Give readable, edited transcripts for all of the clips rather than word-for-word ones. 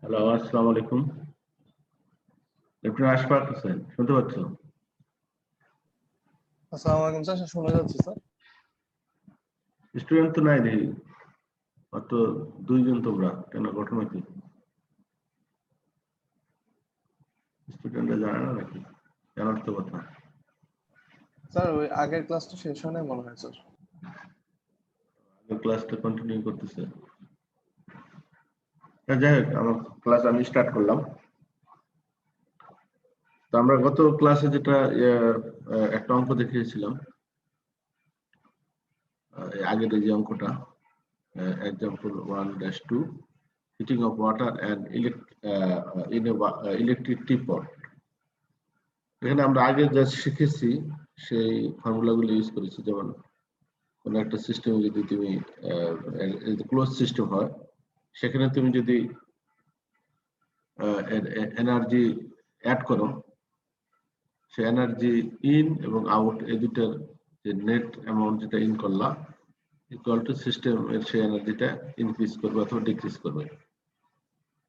Hello, আসসালামু আলাইকুম। Doctor Ashfaq Hossain, শুনতে পাচ্ছ? আসসালামু আলাইকুম স্যার, শোনা যাচ্ছে স্যার। স্টুডেন্ট তো নাই দেখি, মাত্র দুইজন। তোমরা কেন, ঘটনা কি? স্টুডেন্টরা জানে না নাকি? জানার তো কথা। স্যার ওই আগের ক্লাসটা শেষ হয় নাই মনে হয় স্যার। ক্লাসটা কন্টিনিউ করতেছে। যাই হোক, আমার ক্লাস আমি স্টার্ট করলাম। তো আমরা গত ক্লাসে যেটা একটা অঙ্ক দেখিয়েছিলাম, আগের যে অঙ্কটা, example 1-2, heating of water and electric teapot. এখানে আমরা আগে যা শিখেছি সেই ফর্মুলাগুলো ইউজ করেছি। যেমন কোনো একটা সিস্টেমে যদি তুমি ক্লোজ সিস্টেম হয়, সেখানে তুমি যদি এনার্জি অ্যাড করো, সে এনার্জি ইন এবং আউট এই দুটার যে নেট অ্যামাউন্ট যেটা ইন করলা ইকুয়াল টু সিস্টেম এর সেই এনার্জিটা ইনক্রিজ করবে অথবা ডিক্রিজ করবে।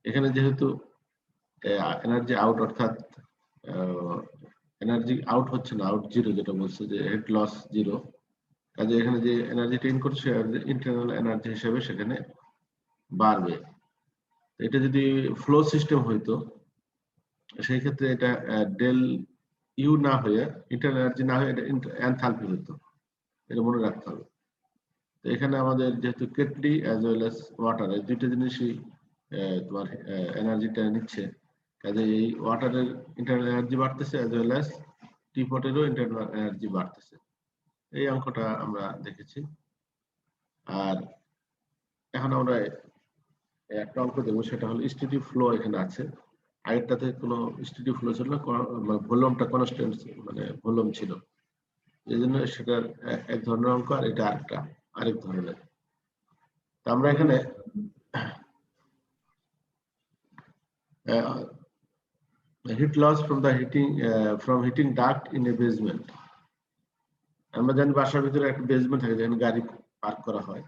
এখানে যেহেতু এনার্জি আউট, অর্থাৎ এনার্জি আউট হচ্ছে না, আউট জিরো যেটা বলছে যে হেড লস জিরো, কাজে এখানে যে এনার্জিটা ইন করছে ইন্টারনাল এনার্জি হিসেবে সেখানে বাড়বে। এটা যদি ফ্লো সিস্টেম হইতো, সেই ক্ষেত্রে এটা ডেল ইউ না হয়ে, ইন্টারনাল এনার্জি না হয়ে, এটা এনথালপি হইতো। এটা মনে রাখতে হবে। তো এখানে আমাদের যেহেতু kettle as well as water, এই দুইটা জিনিসই তোমার এনার্জিটা নিচ্ছে, কাজে এই ওয়াটারের ইন্টারনাল এনার্জি বাড়তেছে অ্যাজ ওয়েল এস টিপটেরও ইন্টারনাল এনার্জি বাড়তেছে। এই অঙ্কটা আমরা দেখেছি। আর এখন আমরা একটা অঙ্ক দেবো, সেটা হলো স্টেডি ফ্লো এখানে আছে। আগেরটাতে কোনো স্টেডি ফ্লো ছিল না, ভলিউমটা কনস্ট্যান্ট, মানে ভলিউম ছিল, এই জন্য সেটার এক ধরনের অঙ্ক, আর এটা আরেক ধরনের। তা আমরা এখানে heat loss from heating duct in a basement. আমরা জানি বাসার ভিতরে একটা বেসমেন্ট থাকে যেখানে গাড়ি পার্ক করা হয়।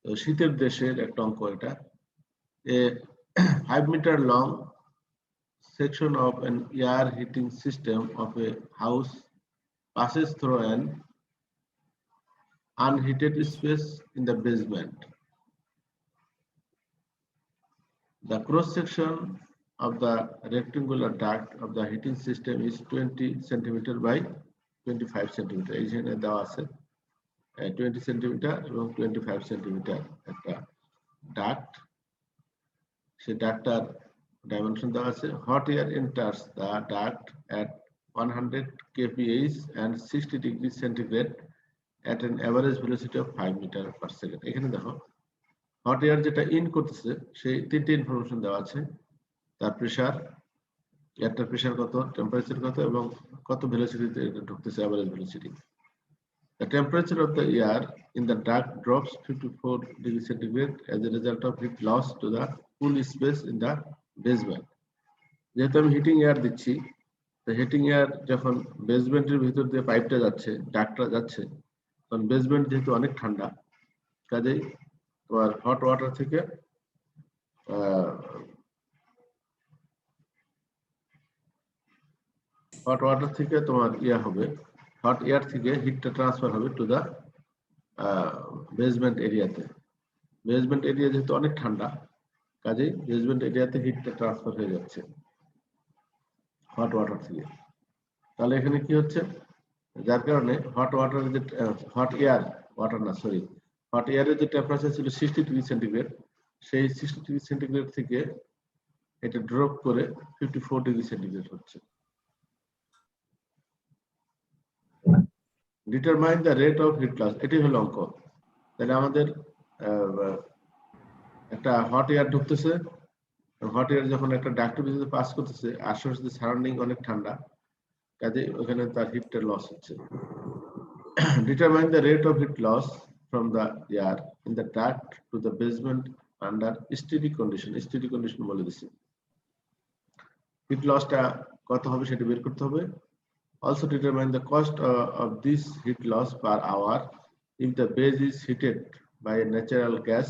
তো শীতের দেশের একটা অঙ্ক এটা। A 5 meter long section of an air heating system of a house passes through an unheated space in the basement. The cross section of the rectangular duct of the heating system is 20 cm by 25 cm. এইখানে দেওয়া আছে 20 cm এবং 25 cm একটা duct. সেই ডাক্টটার dimension দেওয়া আছে। Hot air enters the duct at 100 kph and 60 degrees centigrade at an average velocity of 5 meter per second. এখানে দেখো হট এয়ার যেটা ইন করতেছে সেই তিনটে ইনফরমেশন দেওয়া আছে। তার প্রেসার, এয়ারটার প্রেসার কত, টেম্পারেচার কত, এবং কত ভেলোসিটিতে এটা ঢুকতেছে, average velocity. The temperature of the air in the duct drops 54 degrees centigrade as a result of heat loss to the cool space in the basement. যেহেতু আমি হিটিং এয়ার দিচ্ছি, তো হিটিং এয়ার যখন বেসমেন্টের ভিতর দিয়ে পাইপটা যাচ্ছে, ডাক্টটা যাচ্ছে, তখন বেসমেন্ট যেহেতু অনেক ঠান্ডা, কাজেই তোমার হট ওয়াটার থেকে তোমার হবে, হট এয়ার থেকে হিটটা ট্রান্সফার হবে টু দা বেসমেন্ট এরিয়াতে। বেসমেন্ট এরিয়া যেহেতু অনেক ঠান্ডা, কাজেই বেসমেন্ট এরিয়াতে হিটটা ট্রান্সফার হয়ে যাচ্ছে হট ওয়াটার থেকে। তাহলে এখানে কি হচ্ছে, যার কারণে হট ওয়াটারের যে হট এয়ারের যে টেম্পারেচার ছিল 60 ডিগ্রি সেন্টিগ্রেড, সেই 60 ডিগ্রি সেন্টিগ্রেড থেকে এটা ড্রপ করে 54 ডিগ্রি সেন্টিগ্রেড হচ্ছে। Determine the rate of heat loss, এটি হলো অঙ্ক। তাহলে আমাদের একটা হট এয়ার ঢুকতেছে, হট এয়ার যখন একটা ডাক্টের ভিতরে পাস করতেছে, আশেপাশে সারাউন্ডিং অনেক ঠান্ডা, কাজে ওখানে তার হিটটা লস হচ্ছে। Determine the rate of heat loss from the air in the duct to the basement under steady condition. Steady condition বলে দিচ্ছি। হিট লসটা কত হবে সেটা বের করতে হবে। Also determine the cost of this heat loss per hour if the base is heated by a natural gas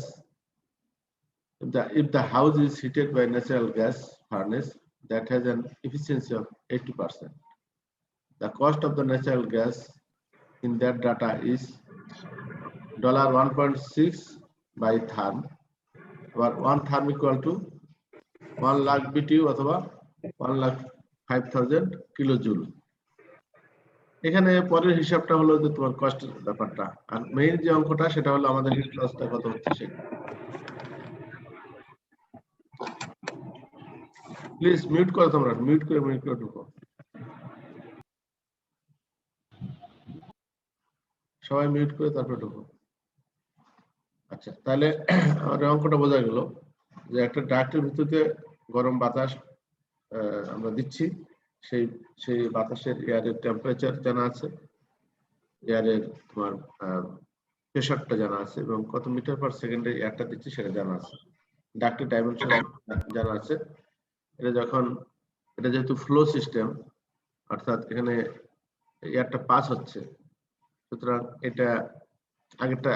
If the house is heated by natural gas furnace that has an efficiency of 80%, the cost of the natural gas in that data is $1.6 by therm, or 1 therm equal to 1 lakh BTU অথবা 1,05,000 kilojoule. এখানে পরের হিসাবটা হলো যে তোমার কষ্টের ব্যাপারটা, আর main যে অঙ্কটা সেটা হলো আমাদের হিট লসটা কত হচ্ছে সেটা। প্লিজ মিউট করো, তোমরা মিউট করে ঢুকো, সবাই মিউট করে তারপরে ঢুকো। আচ্ছা, তাহলে আমাদের অঙ্কটা বোঝা গেল যে একটা ডাক্টের ভিতরে গরম বাতাস আমরা দিচ্ছি, সেই বাতাসের এয়ারের টেম্পারেচার জানা আছে, এয়ারের তোমার প্রেসারটা জানা আছে, এবং কত মিটার পার সেকেন্ডে এয়ারটা দিচ্ছি সেটা জানা আছে, ডাক্টের ডাইমেনশন জানা আছে। এটা যেহেতু ফ্লো সিস্টেম, অর্থাৎ এখানে এয়ারটা পাস হচ্ছে, সুতরাং এটা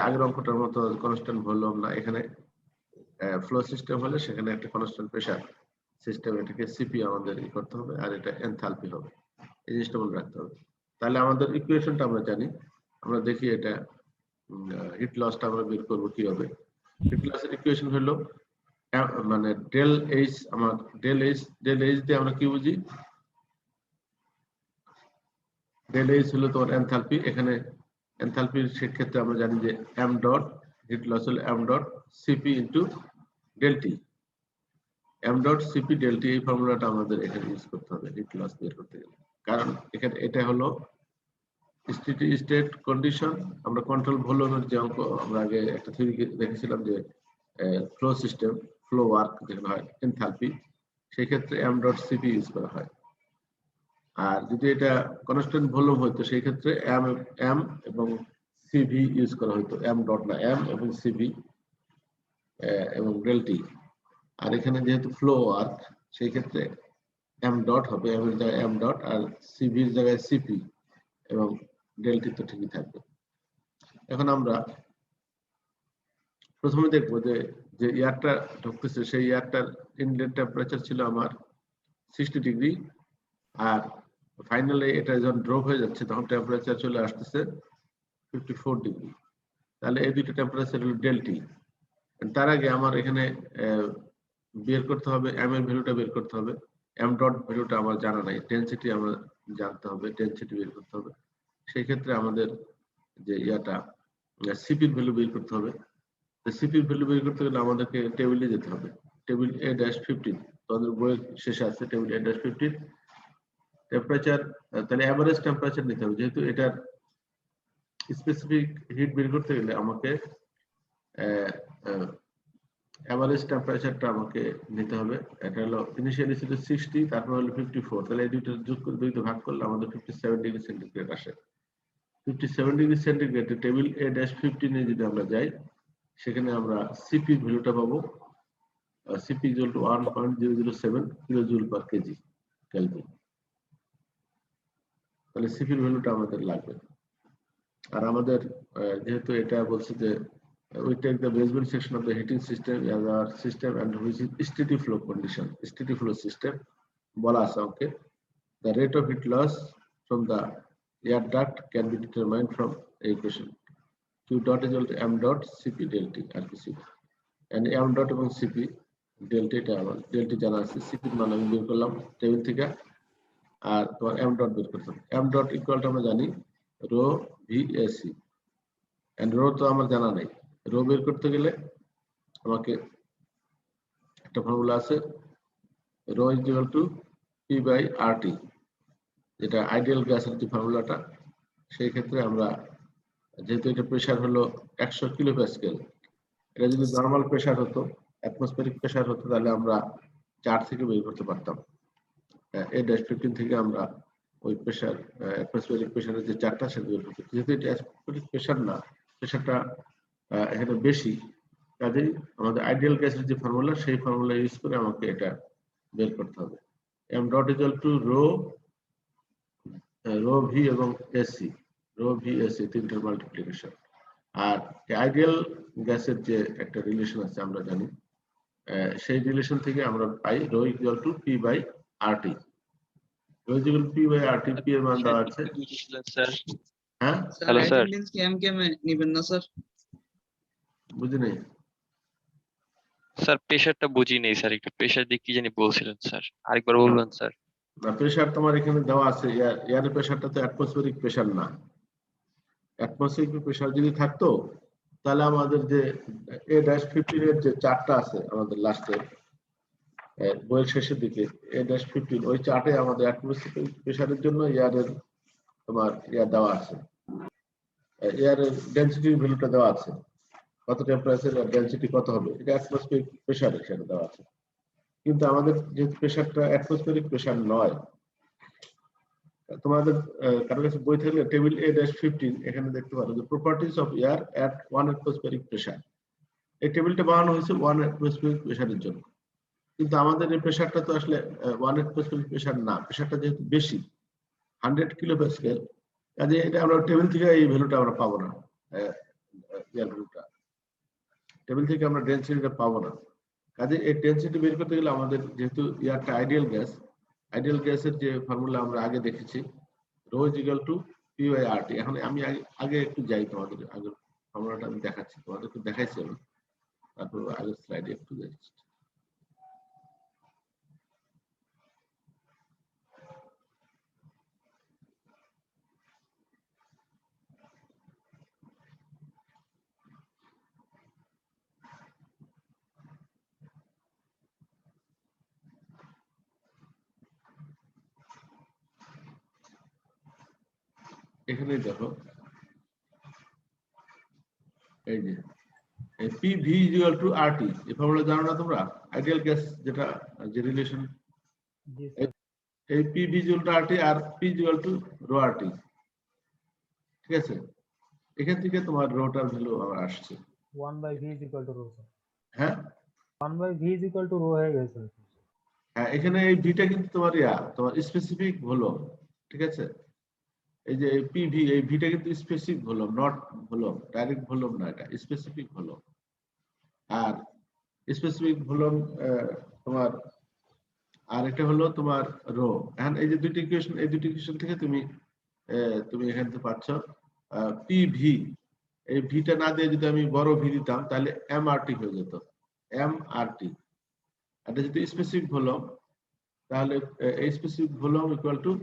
আগের অঙ্কটার মতো কনস্ট্যান্ট ভলিউম না, এখানে ফ্লো সিস্টেম হলে সেখানে একটা কনস্ট্যান্ট প্রেসার সিস্টেম, এটাকে সিপি আমাদের করতে হবে, আর এটা এনথালপি হবে, এই জিনিসটা মনে রাখতে হবে। তাহলে আমাদের ইকুয়েশনটা আমরা জানি, আমরা দেখি এটা হিট লসটা আমরা বের করবো কিভাবে। হিট লসের ইকুয়েশন হলো মানে ডেল এইচ, আমার ডেল এইচ দিয়ে আমরা কি বুঝি, ডেল এইচ হলো তোমার এনথালপি। এখানে এনথালপির ক্ষেত্রে আমরা জানি যে এম ডট, হিট লস হলো M dot CP into del T, M dot CP del T, এই ফর্মুলাটা আমাদের এখানে ইউজ করতে হবে হিট লস বের করতে গেলে, কারণ এখানে এটা হলো স্টেডি স্টেট কন্ডিশন। আমরা কন্ট্রোল ভলিউমের যে অঙ্ক আমরা আগে একটা থিওরি দেখেছিলাম যে ফ্লো সিস্টেম, ফ্লো ওয়ার্ক যেখানে হয় এনথালপি, সেই ক্ষেত্রে এম ডট সিপি ইউজ করা হয়। আর যদি এটা কনস্ট্যান্ট ভলিউম হইতো সেই ক্ষেত্রে এম এবং সিভি ইউজ করা হইতো, এম ডট না, এম এবং সিভি এবং ডেল টি। আর এখানে যেহেতু ফ্লো ওয়ার্ক, সেই ক্ষেত্রে এম ডট হবে, এম এর জায়গায় এম ডট, আর সিভির জায়গায় সিপি, এবং ডেল টি তো ঠিকই থাকবে। এখন আমরা প্রথমে দেখবো যে এয়ারটা ঢুকতেছে সেই এয়ারটার ইনলেট টেম্পারেচার ছিল আমার 60 ডিগ্রি, আর ফাইনালি এটা যখন ড্রপ হয়ে যাচ্ছে তখন টেম্পারেচার চলে আসতেছে 54 ডিগ্রি। তাহলে এই দুটো টেম্পারেচার হলো ডেল টি। তার আগে আমার এখানে বের করতে হবে এম এর ভ্যালুটা বের করতে হবে, এম ডট ভ্যালুটা আমার জানা নাই, ডেনসিটি আমরা জানতে হবে, ডেনসিটি বের করতে হবে। সেই ক্ষেত্রে আমাদের যে ইয়াটা সিপির ভ্যালু বের করতে হবে। সিপির ভ্যালু বের করতে গেলে আমাদেরকে টেবিলে যেতে হবে, টেবিল A-15, তোমাদের বইয়ের শেষে আছে টেবিল A-15 টেম্পারেচার। তাহলে এভারেজ টেম্পারেচার নিতে হবে, যেহেতু এটার স্পেসিফিক হিট বের করতে গেলে আমাকে এভারেজ টেম্পারেচারটা আমাকে নিতে হবে। এটা হলো ইনিশিয়ালি ছিল 60, তারপর হলো 54, তাহলে এই দুইটা যোগ করে দুইটা ভাগ করলে আমাদের 57 ডিগ্রি সেন্টিগ্রেড আসে। 57 ডিগ্রি সেন্টিগ্রেড টেবিল A-15 এ যদি আমরা যাই, সেখানে আমরা সিপি ভ্যালুটা পাবো, CP equal to 1.007 kilojoule per KG kelvin. তাহলে সিপির ভ্যালুটা আমাদের লাগবে। আর আমাদের যেহেতু এটা বলছে যে we take the basement section of the heating system as our system and which is steady flow condition, steady flow system বলা আছে ওকে, the rate of heat loss from the air duct can be determined from equation Q dot is equal to m dot cp del t, আর কিছু and m dot এবং cp del t, এটা আমার del t জানা আছে, cp এর মান আমি বের করলাম টেবিল থেকে, আর তোমার m dot বের করতে হবে। m dot ইকুয়াল টু আমরা জানি rho V AC, and rho তো আমার জানা নাই। রো বের করতে গেলে আমাকে একটা ফর্মুলা আছে, rho is equal to P by R T, যেটা আইডিয়াল গ্যাসের যে ফর্মুলাটা। সেই ক্ষেত্রে আমরা যেহেতু এটা প্রেসার হলো 100 কিলো প্যাসকেল, এটা যদি নর্মাল প্রেসার হতো, অ্যাটমসফেরিক প্রেসার হতো, তাহলে আমরা 4 থেকে বের করতে পারতাম। A-15 থেকে আমরা ওই প্রেসার অ্যাটমসফেরিক প্রেসারের যে 4টা সেটা বের করতে, যেহেতু এটা অ্যাটমসফেরিক প্রেসার না, প্রেসারটা এখানে বেশি, কাজেই আমাদের আইডিয়াল গ্যাসের যে ফর্মুলা সেই ফর্মুলা ইউজ করে আমাকে এটা বের করতে হবে। m dot equal to rho V এবং এসি, রো ভি এসি তিনটার মাল্টিপ্লিকেশন। আর আইডিয়াল গ্যাসের যে একটা রিলেশন আছে আমরা জানি, সেই রিলেশন থেকে আমরা পাই rho equal to P by RT. Rho equal to P by RT, P এর মান দেওয়া আছে। স্যার হ্যাঁ স্যার Hello, sir. অ্যাটেন্ডেন্স কি এমকেএম এ নেবেন না স্যার? বুঝি নেই। স্যার প্রেশারটা বুঝি নেই স্যার, একটু প্রেশার দিয়ে কি জানি বলছিলেন স্যার, আরেকবার বলবেন স্যার। না, প্রেসার তোমার এখানে দেওয়া আছে, এয়ারের প্রেসারটা তো অ্যাটমসফিয়ারিক প্রেসার না। অ্যাটমসফিয়ারিক প্রেসার যদি থাকতো তাহলে আমাদের যে A-15 এর যে চার্টটা আছে আমাদের লাস্টে বইয়ের শেষের দিকে, A-15 ওই চার্টে আমাদের অ্যাটমসফিয়ারিক প্রেসারের জন্য এয়ারের তোমার দেওয়া আছে, এয়ারের ডেনসিটির ভ্যালুটা দেওয়া আছে, কত টেম্পারেচার আর ডেনসিটি কত হবে, এটা অ্যাটমসফিয়ারিক প্রেসার এখানে দেওয়া আছে। কিন্তু আমাদের যেহেতু প্রেসারটা অ্যাটমসফিয়ারিক প্রেসার নয়, তোমাদের কারো কাছে বই থাকলে টেবিল A-15 এখানে দেখতে পারো যে properties of air at 1 atmospheric pressure. এই টেবিলটা বানানো হয়েছে 1 atmospheric প্রেসারের জন্য, কিন্তু আমাদের এই প্রেসারটা তো আসলে 1 atmospheric প্রেসার না, প্রেসারটা যেহেতু বেশি 100 কিলোপ্যাসকেল, কাজে এটা আমরা টেবিল থেকে এই ভ্যালুটা আমরা পাবো না, এয়ার ভ্যালুটা টেবিল থেকে আমরা ডেনসিটিটা পাবো না। কাজে এই ডেনসিটি বের করতে গেলে আমাদের যেহেতু এয়ারটা আইডিয়াল গ্যাসের যে ফর্মুলা আমরা আগে দেখেছি rho is equal to P by RT. এখন আমি আগে একটু যাই, তোমাদের আগের ফর্মুলাটা আমি দেখাচ্ছি, তোমাদেরকে দেখাইছি আমি, তারপর আগের স্লাইডে একটু যাচ্ছি। এখানে দেখো এই যে PV ইকুয়াল টু RT, এই ফর্মুলা জানো না তোমরা? আইডিয়াল গ্যাস যেটা যে রিলেশন, এই PV ইকুয়াল টু RT আর P equal to rho RT, ঠিক আছে? এখান থেকে তোমার রোটার ভ্যালু আবার আসছে 1/v is equal to rho, sir. হ্যাঁ 1/v is equal to rho হয়ে গেছে। হ্যাঁ, এখানে এই ভিটা কিন্তু তোমার তোমার স্পেসিফিক ভলিউম, ঠিক আছে? এই যে পিভি, এই ভিটা কিন্তু specific volume, not volume, direct volume না, এটা স্পেসিফিক ভলিউম। আর স্পেসিফিক ভলিউম তোমার, আর এটা হলো তোমার রো। এখন এই যে দুটি ইকুয়েশন, এই দুটি ইকুয়েশন থেকে তুমি এখান থেকে পাচ্ছ পিভি, এই ভিটা না দিয়ে যদি আমি বড় ভি দিতাম তাহলে এমআরটি হয়ে যেত, এমআরটি। এটা যদি স্পেসিফিক ভলিউম তাহলে এই specific volume equal to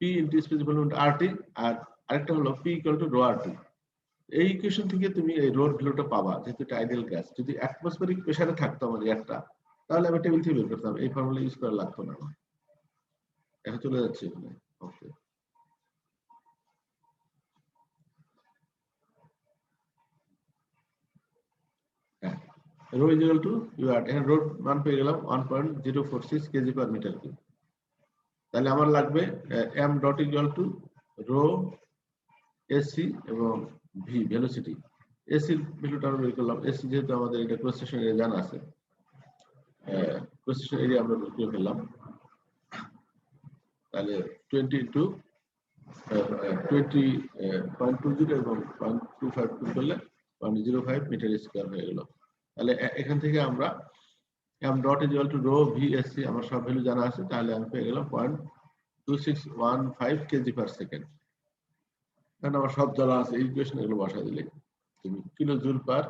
P into specific volume RT, আর আরেকটা হলো P equal to rho RT. এই ইকুয়েশন থেকে তুমি এই রোর ভ্যালুটা পাবা, যেহেতু এটা আইডিয়াল গ্যাস। যদি অ্যাটমসফিয়ারিক প্রেসারে থাকতো আমাদের একটা, তাহলে আমি টেবিল থেকে বের করতাম, এই ফর্মুলা ইউজ করা লাগতো না। এখন চলে যাচ্ছে ওকে। হ্যাঁ, rho is equal to UR, এখানে রোর মান পেয়ে গেলাম 1.046 কেজি পার মিটার কিউব। তাহলে আমার লাগবে M dot equal to rho AC এবং ভি ভেলোসিটি। এসির ভ্যালুটা আমরা বের করলাম, এসি যেহেতু আমাদের এটা ক্রস সেকশন এরিয়া জানা আছে, ক্রস সেকশন এরিয়া আমরা বের করে ফেললাম। তাহলে 20 ইনটু 20.20 এবং 0.25 করলে 0.05 মিটার স্কয়ার হয়ে গেল। তাহলে এখান থেকে আমরা M dot equal to rho V AC আমার সব ভ্যালু জানা আছে, তাহলে আমি পেয়ে গেলাম 0.2615 কেজি পার সেকেন্ড। কারণ আমার সব জানা আছে, এই ইকুয়েশন এগুলো বসা দিলে তুমি কিলো জুল পার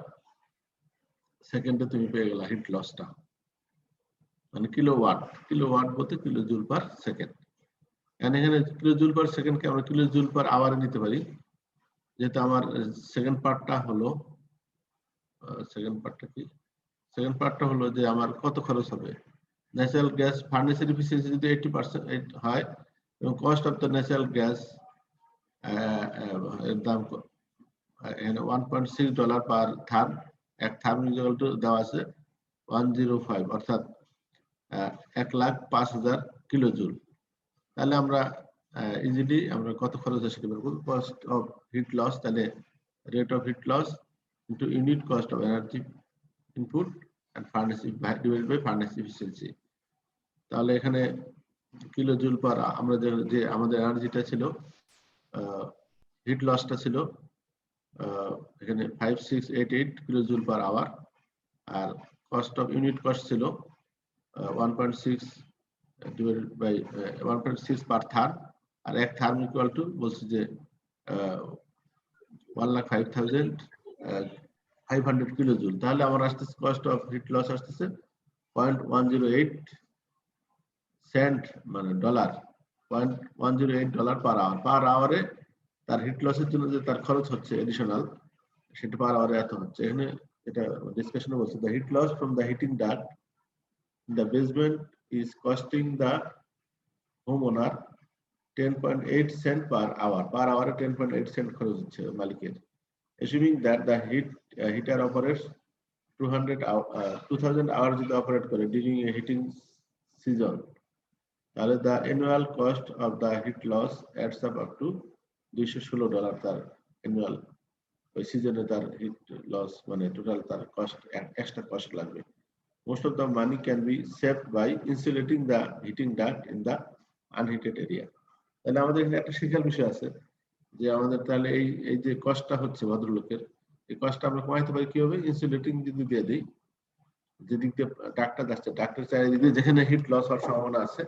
সেকেন্ডে তুমি পেয়ে গেলা হিট লসটা, মানে কিলোওয়াট বলতে কিলো জুল পার সেকেন্ড। এখানে কিলো জুল পার সেকেন্ডকে আমরা কিলো জুল পার আওয়ারে নিতে পারি, যেটা আমার সেকেন্ড পার্টটা হলো, সেকেন্ড পার্টটা হলো যে আমার কত খরচ হবে। ন্যাচারাল গ্যাস ফার্নেসের এফিসিয়েন্সি যদি 80% হয় এবং cost of the natural gas এর দাম $1.6 পার থার্ম, এক থার্ম ইকুয়াল টু দেওয়া আছে 105, অর্থাৎ 1,05,000 কিলো জুল। তাহলে আমরা ইজিলি আমরা কত খরচ আছে সেটা বের করব। কস্ট অফ হিট লস, তাহলে rate of heat loss into unit cost of energy input and furnace divided by furnace efficiency. তাহলে এখানে কিলো জুল পার আমরা যে আমাদের এনার্জিটা ছিল, হিট লসটা ছিল এখানে 5688 কিলো জুল পার আওয়ার, আর cost of unit cost ছিল 1.6 divided by 1.6 per therm, আর এক therm equal to বলছে যে 1,05,500 কিলোজুল। তাহলে আমার আসতেছে কস্ট অফ হিট লস আসতেছে 0.108 সেন্ট মানে ডলার, $0.108 পার আওয়ার। পার আওয়ারে তার হিট লসের জন্য যে তার খরচ হচ্ছে এডিশনাল, সেটা পার আওয়ারে এত হচ্ছে। এখানে এটা ডিসকাশনে বলছে the heat loss from the heating duct in the basement is costing the homeowner 10.8 cent per hour. Per আওয়ারে 10.8 সেন্ট খরচ হচ্ছে মালিকের। assuming that the heater operates 2000 hours যদি অপারেট করে during a heating season, তাহলে the annual cost of the heat loss adds up to $216 তার annual ওই সিজনে তার হিট লস মানে টোটাল তার কস্ট এক্সট্রা কস্ট লাগবে। Most of the money can be saved by insulating the heating duct in the unheated area. তাহলে আমাদের এখানে একটা শিক্ষার বিষয় আছে যে আমাদের তাহলে এই যে কস্টটা হচ্ছে ভদ্রলোকের, এই কস্টটা আমরা কমাইতে পারি কিভাবে? ইনসুলেটিং যদি দিয়ে দিই, যেদিক দিয়ে ডাক্তার যাচ্ছে ডাক্তার চারিদিকে যেখানে হিট লস হওয়ার সম্ভাবনা আছে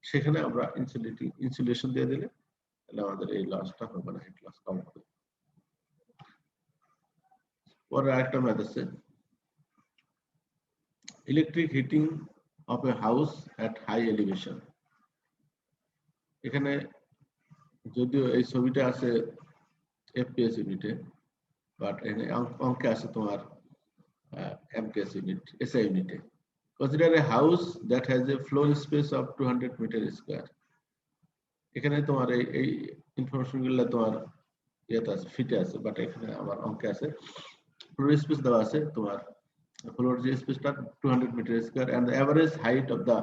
সেখানে আমরা ইনসুলেশন দিয়ে দিলে তাহলে আমাদের এই লসটা হবে না, হিট লস কম হবে। পরে আরেকটা ম্যাথ আছে, electric heating of a house at high elevation. এখানে যদিও এই ছবিটা আছে এফপিএস ইউনিটে, বাট এখানে অঙ্কে আছে তোমার এমকেএস ইউনিট, এসআই ইউনিটে। Consider a house that has a floor space of 200 metre square. এখানে তোমার এই ইনফরমেশন গুলো তোমার ইয়েতে আছে, ফিটে আছে, বাট এখানে আমার অঙ্কে আছে ফ্লোর স্পেস দেওয়া আছে তোমার, ফ্লোর যে স্পেসটা 200 metre square and the average height of the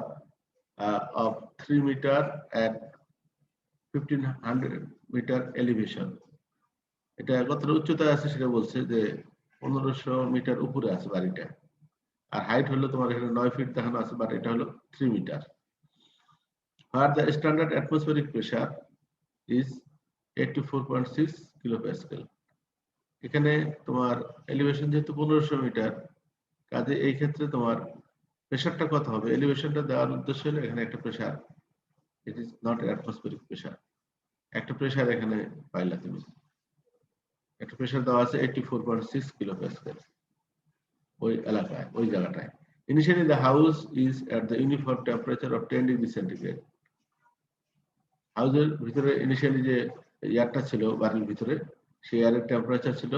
of 3 meter at 1500 metre elevation. এটা কতটা উচ্চতায় আছে সেটা বলছে যে 1500 মিটার উপরে আছে বাড়িটা, আর হাইট হলো তোমার এখানে 9 ফিট দেখানো আছে, বাট এটা হলো 3 মিটার। আর the standard atmospheric pressure is 84.6 kilopascal. এখানে তোমার এলিভেশন যেহেতু 1500 মিটার, কাজে এই ক্ষেত্রে তোমার প্রেসারটা কত হবে? এলিভেশনটা দেওয়ার উদ্দেশ্য হলো এখানে একটা pressure, it is not atmospheric pressure, একটা প্রেসার এখানে পাইলা তুমি, একটা প্রেসার দেওয়া আছে 84.6 কিলোপ্যাসকেল ওই এলাকায়, ওই জায়গাটায়। Initially the house is at the uniform temperature of 10 degree centigrade. হাউসের ভিতরে ইনিশিয়ালি যে এয়ারটা ছিল বাড়ির ভিতরে, সেই এয়ারের টেম্পারেচার ছিল,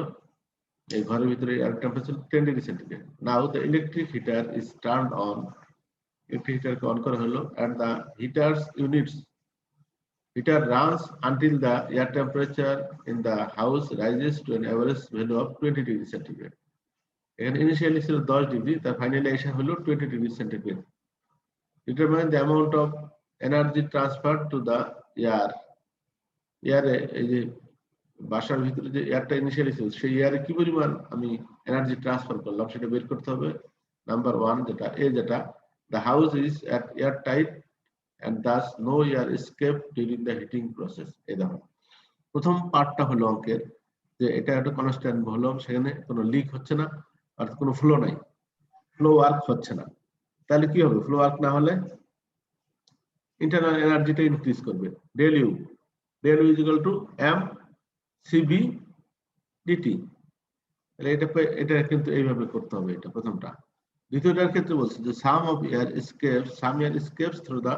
এই ঘরের ভিতরে air temperature 10 degree centigrade. Now the electric heater is turned on, electric হিটারকে অন করা হলো, and the heaters units heater runs until the air temperature in the house rises to an average value of 20 degree centigrade. এখানে initially ছিল 10 degree, তার finally এসে হলো 20 degree centigrade. Determine the amount of energy transfer to the air. এয়ারে এই যে বাসার ভিতরে যে এয়ারটা ইনিশিয়ালি ছিল, সেই এয়ারে কি পরিমাণ আমি এনার্জি ট্রান্সফার করলাম সেটা বের করতে হবে। নাম্বার 1 যেটা যেটা the house is at airtight and thus no air escape during the heating process. এই দেখো প্রথম পার্টটা হলো অঙ্কের যে এটা একটা কনস্ট্যান্ট ভলিউম, সেখানে কোনো লিক হচ্ছে না আর কোনো ফ্লো নাই, ফ্লো ওয়ার্ক হচ্ছে না। তাহলে কি হবে? ফ্লো ওয়ার্ক না হলে ইন্টারনাল এনার্জিটা ইনক্রিজ করবে, del U is equal to M CV DT. তাহলে এটা কিন্তু এইভাবে করতে হবে, এটা প্রথমটা। দ্বিতীয়টার ক্ষেত্রে বলছে যে সাম air escapes through the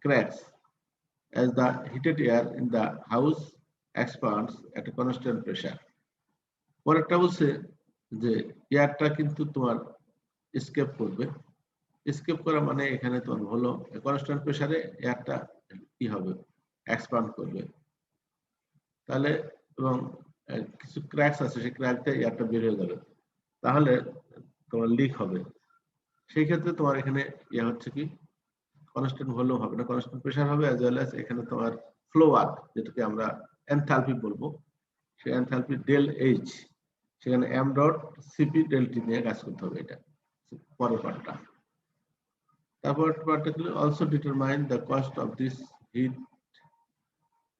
cracks as the heated air in the house expands at a constant pressure. পরেরটা বলছে যে এয়ারটা কিন্তু তোমার escape করবে, escape করা মানে এখানে তোমার হলো কনস্ট্যান্ট প্রেসারে এয়ারটা কি হবে? এক্সপ্যান্ড করবে। তাহলে এবং কিছু ক্র্যাকস আছে, সেই ক্র্যাকটা এয়ারটা বের হয়ে যাবে, তাহলে তোমার লিক হবে। সেই ক্ষেত্রে তোমার এখানে ইয়া হচ্ছে কি কনস্ট্যান্ট ভলিউম হবে না, কনস্ট্যান্ট প্রেসার হবে, অ্যাজ ওয়েল অ্যাজ এখানে তোমার ফ্লো ওয়ার্ক যেটাকে আমরা এনথালপি বলবো, সেই এনথালপি ডেল এইচ, সেখানে M dot CP del T নিয়ে কাজ করতে হবে। এটা পরের পার্টটা। তারপর পার্টটা হলো also determine the cost of this heat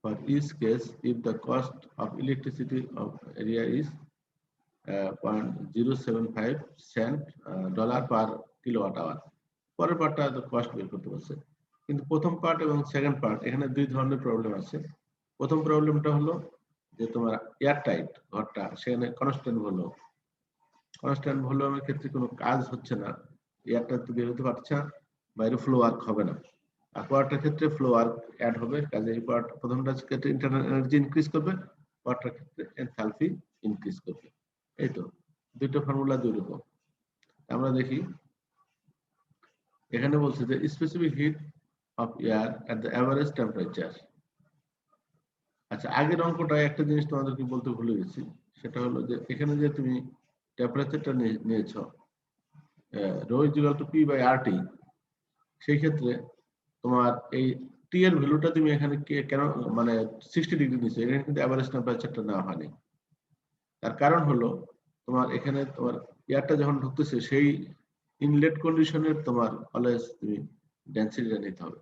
for each case if the cost of electricity of area is 0.075 cent dollar per kilowatt hour. পরের পার্টটা কস্ট বের করতে বলছে, কিন্তু প্রথম পার্ট এবং সেকেন্ড পার্ট এখানে দুই ধরনের প্রবলেম আছে। প্রথম প্রবলেমটা হলো যে তোমার এয়ার টাইট ঘরটা, সেখানে কনস্ট্যান্ট ভলিউম, কনস্ট্যান্ট ভলিউমের ক্ষেত্রে কোনো কাজ হচ্ছে না, এয়ারটা তো বের হতে পারছে না, বাইরে ফ্লো ওয়ার্ক হবে না। আর পাওয়ারটার ক্ষেত্রে ফ্লো ওয়ার্ক অ্যাড হবে, কাজে এই পার্ট প্রথমটার ক্ষেত্রে ইন্টারনাল এনার্জি ইনক্রিজ করবে, পাওয়ারটার ক্ষেত্রে এনথালপি ইনক্রিজ করবে। এই তো দুইটা ফর্মুলা দুই রকম। আমরা দেখি এখানে বলছে যে specific heat of air at the average temperature. আচ্ছা, আগের অঙ্কটা একটা জিনিস তোমাদেরকে বলতে ভুলে গেছি, সেটা হলো যে এখানে যে তুমি টেম্পারেচারটা নিয়েছ rho is equal to P by R T, সেই ক্ষেত্রে তোমার এই টি এর ভ্যালুটা তুমি এখানে কেন মানে 60 ডিগ্রি নিয়েছো, এখানে কিন্তু এভারেজ টেম্পারেচারটা নেওয়া হয়নি। তার কারণ হলো তোমার এখানে তোমার এয়ারটা যখন ঢুকতেছে সেই ইনলেট কন্ডিশনের তোমার অলওয়েজ তুমি ডেনসিটিটা নিতে হবে,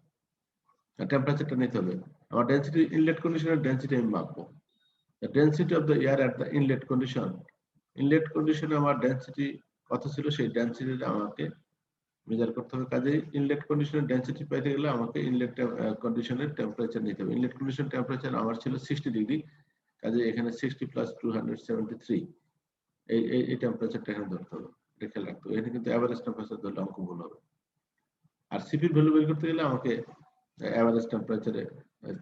টেম্পারেচারটা নিতে হবে। আমার ডেনসিটি ইনলেট কন্ডিশনের ডেনসিটি আমি মাপবো, the density of the air at the inlet condition, inlet কন্ডিশনে আমার ডেনসিটি কত ছিল সেই ডেনসিটিটা আমাকে মেজার করতে হবে। কাজেই ইনলেট কন্ডিশনের ডেনসিটি পাইতে গেলে আমাকে ইনলেট কন্ডিশনের টেম্পারেচার নিতে হবে। ইনলেট কন্ডিশন টেম্পারেচার আমার ছিল 60 ডিগ্রি, কাজে এখানে 60 প্লাস 273 এই টেম্পারেচারটা এখানে ধরতে হবে, এটা খেয়াল রাখতে হবে। এখানে কিন্তু এভারেজ টেম্পারেচার ধরলে অঙ্ক ভুল হবে। আর সিপির ভ্যালু বের করতে গেলে আমাকে এভারেজ টেম্পারেচারে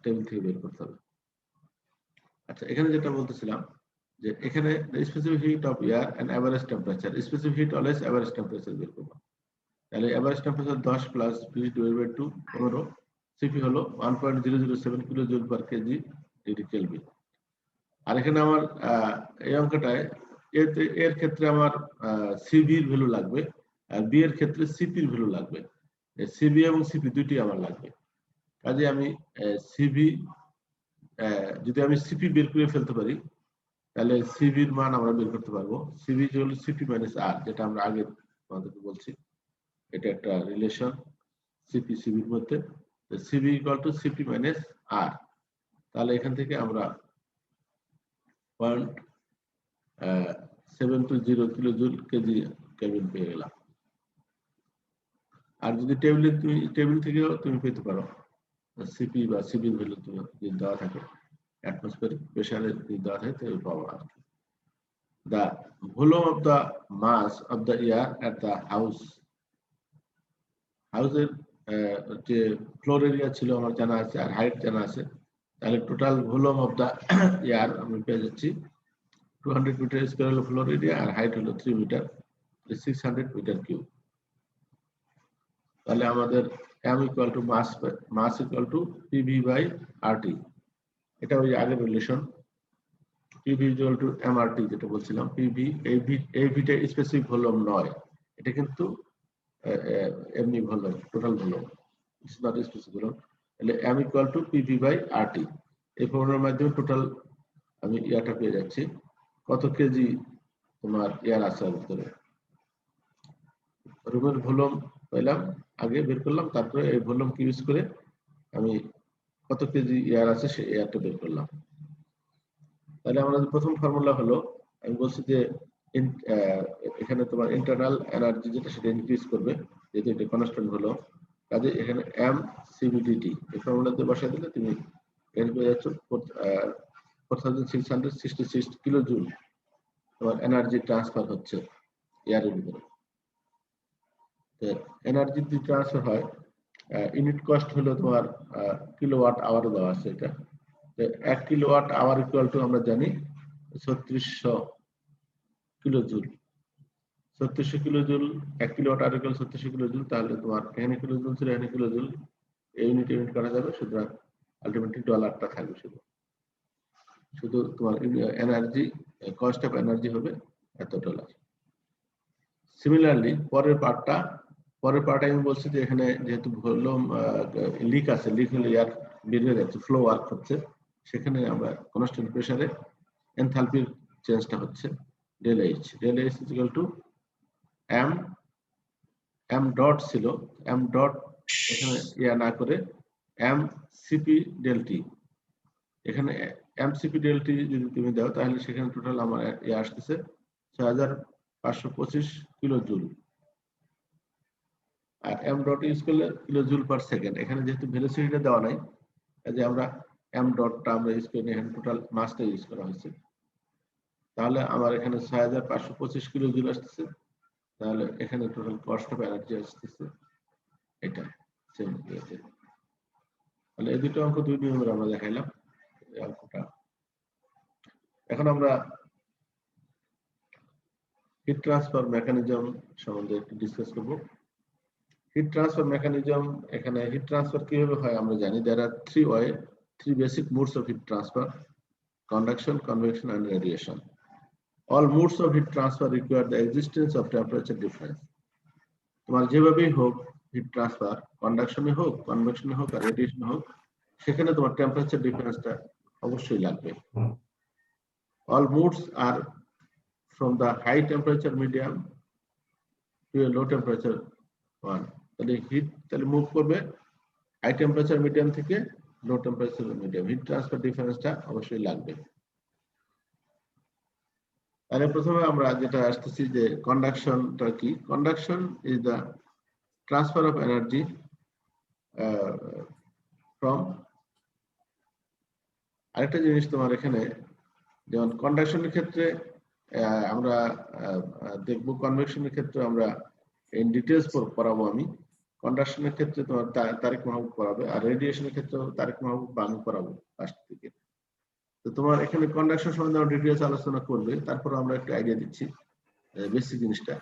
টেবিল থেকে বের করতে হবে। আচ্ছা, এখানে যেটা বলতেছিলাম যে এখানে specific heat of air and average temperature, specific heat always average temperature বের করব। তাহলে average temperature 10 plus 20 divided by 2 15, CP হলো 1.007 kilo joule per KG degree kelvin. আর এখানে আমার এই অঙ্কটায় এর ক্ষেত্রে আমার সিভি এর ভ্যালু লাগবে, আর বি এর ক্ষেত্রে সিপি এর ভ্যালু লাগবে। সিবি এবং সিপি দুইটি আমার লাগবে। কাজে আমি সিভি যদি আমি সিপি বের করে ফেলতে পারি তাহলে সিভির মান আমরা বের করতে পারবো। সিভি হলো সিপি মাইনাস আর, যেটা আমরা আগে তোমাদেরকে বলছি, এটা একটা রিলেশন সিপি সিভির মধ্যে। CV equal to CP minus R, তাহলে এখান থেকে আমরা 0.720 কিলো জুল কেজি কেলভিন পেয়ে গেলাম। আর যদি টেবিল থেকেও তুমি পেতে পারো সিপি বা সিভির ভ্যালু তুমি যদি দেওয়া থাকে, atmospheric pressure দেওয়া থাকে তাহলে পাবো আর কি। The volume of the mass of the air at the হাউসের যে ফ্লোর এরিয়া ছিল আমার জানা আছে আর হাইট জানা আছে, তাহলে total volume of the air আমি পেয়ে যাচ্ছি 200 মিটার স্কয়ার হলো ফ্লোর এরিয়া, আর হাইট হলো 3 মিটার, 600 মিটার কিউব। তাহলে আমাদের m equal to mass equal to PV by RT, এটা ওই আগের relation. PV equal to MRT যেটা বলছিলাম, পিভি এই ভিটা স্পেসিফিক ভলিউম নয়, এটা কিন্তু এমনি volume, total volume, it's not specific volume. তাহলে m equal to PV by RT, এই ফর্মুলার মাধ্যমে টোটাল আমি ইয়ারটা পেয়ে যাচ্ছি কত কেজি তোমার এয়ার আছে ভিতরে। রুমের ভলিউম পেলাম, আগে বের করলাম, তারপরে এই ভলিউমকে ইউজ করে আমি কত কেজি এয়ার আছে সেই এয়ারটা বের করলাম। তাহলে আমাদের প্রথম ফর্মুলা হলো, আমি বলছি যে এখানে তোমার ইন্টারনাল এনার্জি যেটা সেটা ইনক্রিজ করবে, যেহেতু এটা কনস্ট্যান্ট হলো, কাজে এখানে এম সিবিডিটি এই ফর্মুলাতে বসাই দিলে তুমি এর পেয়ে যাচ্ছ 4666 কিলো জুল তোমার এনার্জি ট্রান্সফার হচ্ছে এয়ারের ভিতরে। এনার্জি যদি ট্রান্সফার হয়, ইউনিট কস্ট হলো তোমার কিলোওয়াট আওয়ার দেওয়া আছে। এটা 1 কিলোওয়াট আওয়ার ইকুয়াল টু আমরা জানি 3600 kilo joule. 3600 kilo joule, 1 kilowatt hour equal 3600 kilo joule. তাহলে তোমার এখানে কিলো জুল ছিল, এখানে কিলো জুল, এই ইউনিট করা যাবে, সুতরাং আলটিমেটলি ডলারটা থাকবে শুধু তোমার এনার্জি কস্ট অফ এনার্জি হবে এত ডলার। সিমিলারলি পরের পার্টটা আমি বলছি যে এখানে যেহেতু ভলিউম লিক আছে, লিক হলে এয়ার বের হয়ে যাচ্ছে, ফ্লো ওয়ার্ক হচ্ছে, সেখানে আমরা কনস্ট্যান্ট প্রেসারে এনথালপির চেঞ্জটা হচ্ছে del H is equal to M dot ছিল, এম ডট এখানে ইয়া না করে এম সিপি ডেল টি, এখানে এম সিপি ডেল টি যদি তুমি দাও তাহলে সেখানে টোটাল আমার ইয়ে আসতেছে 6525 কিলো জুল। আর এম ডট ইউজ করলে কিলো জুল পার সেকেন্ড। এখানে যেহেতু ভেলোসিটিটা দেওয়া নাই, কাজে আমরা এম ডটটা আমরা ইউজ করি, এখানে টোটাল মাসটা ইউজ করা হয়েছে। তাহলে আমার এখানে 6525 কিলো জুল আসতেছে। তাহলে এখানে টোটাল কস্ট অফ এনার্জি আসতেছে এটা সেম ইয়েতে। তাহলে এই দুটো অঙ্ক দুই নিয়মের আমরা দেখাইলাম এই অঙ্কটা। এখন আমরা হিট ট্রান্সফার মেকানিজম সম্বন্ধে একটু ডিসকাস করব। হিট ট্রান্সফার মেকানিজম, এখানে হিট ট্রান্সফার কিভাবে হয় আমরা জানি। there are three basic modes of heat transfer: conduction, convection and radiation. All modes of heat transfer require the existence of temperature difference. তোমার যেভাবেই হোক হিট ট্রান্সফার, কন্ডাকশনে হোক, কনভেকশনে হোক আর রেডিয়েশনে হোক, সেখানে তোমার টেম্পারেচার ডিফারেন্সটা অবশ্যই লাগবে। All modes are from the high temperature medium to a low temperature one. তাহলে হিট তাহলে মুভ করবে হাই টেম্পারেচার মিডিয়াম থেকে low temperature medium. Heat transfer ডিফারেন্সটা অবশ্যই লাগবে। তাহলে প্রথমে আমরা যেটা আসতেছি যে কন্ডাকশনটা কি। Conduction is the transfer of energy from, আরেকটা জিনিস তোমার এখানে, যেমন কন্ডাকশনের ক্ষেত্রে আমরা দেখবো, কনভেকশনের ক্ষেত্রে আমরা ইন ডিটেলস পড়াবো আমি। কন্ডাকশনের ক্ষেত্রে তোমার তারেক মাহবুব পড়াবে, আর রেডিয়েশনের ক্ষেত্রে তারেক মাহবুব আমি পড়াবো ফার্স্ট থেকে। তো তোমার এখানে কন্ডাকশন সম্বন্ধে আমরা ডিটেলস আলোচনা করবে, তারপর আমরা একটা আইডিয়া দিচ্ছি বেসিক জিনিসটা।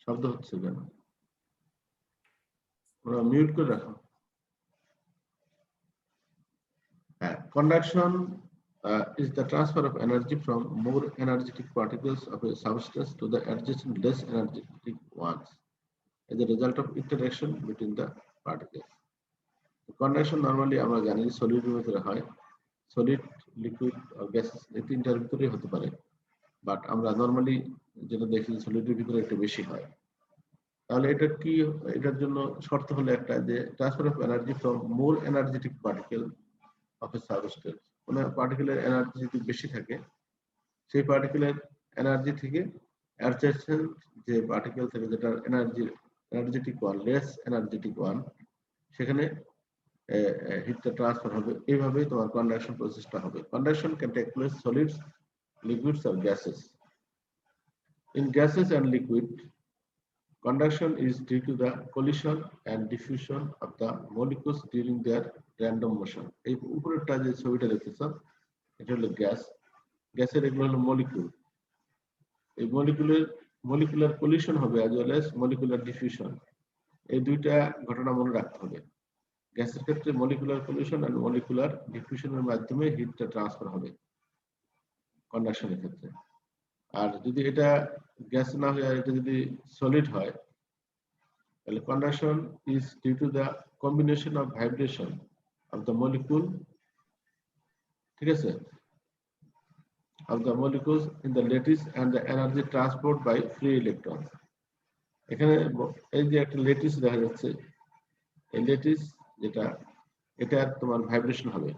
শব্দ হচ্ছে কেন? ওরা মিউট করে রাখো। হ্যাঁ, conduction is the transfer of energy from more energetic particles of a substance to the adjacent less energetic ones as a result of interaction between the particles. Conduction normally আমরা জানি সলিড এর ভিতরে হয়, solid, liquid আর gas, এই তিনটার ভিতরেই হতে পারে, বাট আমরা নরমালি যেটা দেখি সলিডের ভিতরে একটু বেশি হয়। তাহলে এটা কি, এটার জন্য শর্ত হলো একটা, যে transfer of energy from more energetic particle of a substance. কোনো পার্টিকেলের এনার্জি যদি বেশি থাকে, সেই পার্টিকেলের এনার্জি থেকে অ্যাডজেসেন্ট যে পার্টিকেল থেকে যেটা energetic one, less energetic one, সেখানে হিটটা ট্রান্সফার হবে। এইভাবেই তোমার কন্ডাকশন প্রসেসটা হবে। Conduction can take place solids, liquids আর gases. In gases and liquid, conduction is due to the collision and diffusion of the molecules during their random motion. এই উপরেরটা যে ছবিটা দেখতেছো, এটা হলো গ্যাস। গ্যাসের এগুলো হলো মলিকিউল। এই মলিকুলার কলিশন হবে as well as molecular diffusion. এই দুইটা ঘটনা মনে রাখতে হবে। গ্যাসের ক্ষেত্রে মলিকুলার কলিশন আর মলিকুলার ডিফিউশনের মাধ্যমে হিটটা ট্রান্সফার হবে কন্ডাকশনের ক্ষেত্রে। আর যদি এটা গ্যাস না হয়ে এটা যদি সলিড হয়, তাহলে conduction is due to the combination of vibration of the molecule, ঠিক আছে, of the molecules in the lattice and the energy transport by free electron. এখানে এই যে একটা ল্যাটিস দেখা যাচ্ছে, এই ল্যাটিস যেটা, এটা তোমার ভাইব্রেশন হবে।